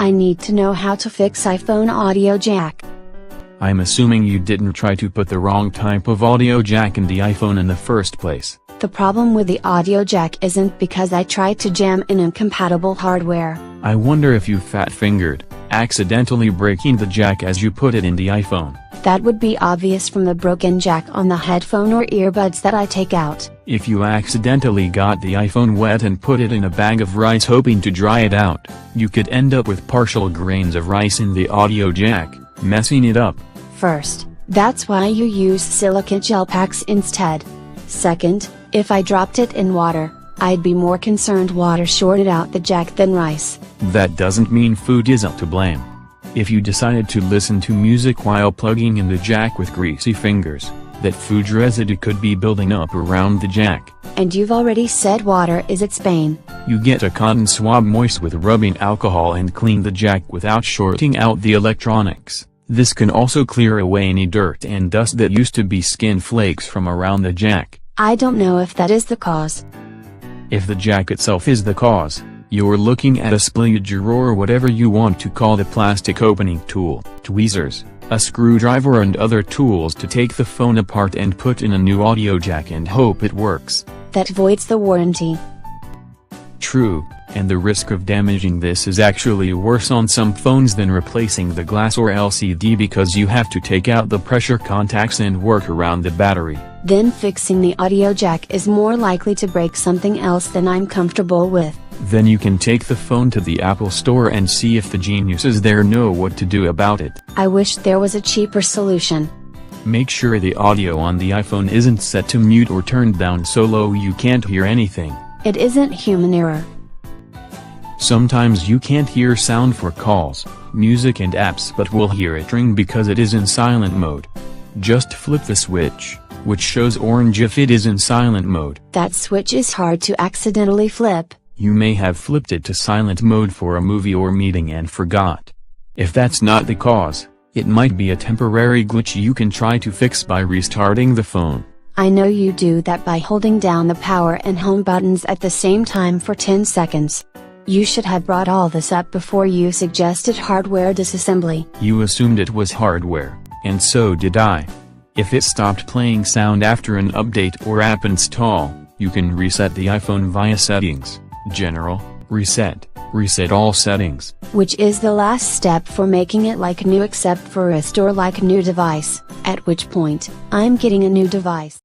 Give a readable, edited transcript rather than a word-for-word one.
I need to know how to fix iPhone audio jack. I'm assuming you didn't try to put the wrong type of audio jack in the iPhone in the first place. The problem with the audio jack isn't because I tried to jam in incompatible hardware. I wonder if you fat-fingered, accidentally breaking the jack as you put it in the iPhone. That would be obvious from the broken jack on the headphone or earbuds that I take out. If you accidentally got the iPhone wet and put it in a bag of rice hoping to dry it out, you could end up with partial grains of rice in the audio jack, messing it up. First, that's why you use silica gel packs instead. Second, if I dropped it in water, I'd be more concerned water shorted out the jack than rice. That doesn't mean food isn't to blame. If you decided to listen to music while plugging in the jack with greasy fingers, that food residue could be building up around the jack. And you've already said water is its bane. You get a cotton swab moist with rubbing alcohol and clean the jack without shorting out the electronics. This can also clear away any dirt and dust that used to be skin flakes from around the jack. I don't know if that is the cause. If the jack itself is the cause, you're looking at a splitter or whatever you want to call the plastic opening tool, tweezers, a screwdriver and other tools to take the phone apart and put in a new audio jack and hope it works. That voids the warranty. True, and the risk of damaging this is actually worse on some phones than replacing the glass or LCD because you have to take out the pressure contacts and work around the battery. Then fixing the audio jack is more likely to break something else than I'm comfortable with. Then you can take the phone to the Apple Store and see if the geniuses there know what to do about it. I wish there was a cheaper solution. Make sure the audio on the iPhone isn't set to mute or turned down so low you can't hear anything. It isn't human error. Sometimes you can't hear sound for calls, music and apps but will hear it ring because it is in silent mode. Just flip the switch, which shows orange if it is in silent mode. That switch is hard to accidentally flip. You may have flipped it to silent mode for a movie or meeting and forgot. If that's not the cause, it might be a temporary glitch you can try to fix by restarting the phone. I know you do that by holding down the power and home buttons at the same time for 10 seconds. You should have brought all this up before you suggested hardware disassembly. You assumed it was hardware, and so did I. If it stopped playing sound after an update or app install, you can reset the iPhone via Settings, General, Reset all settings. Which is the last step for making it like new except for restore like new device, at which point, I'm getting a new device.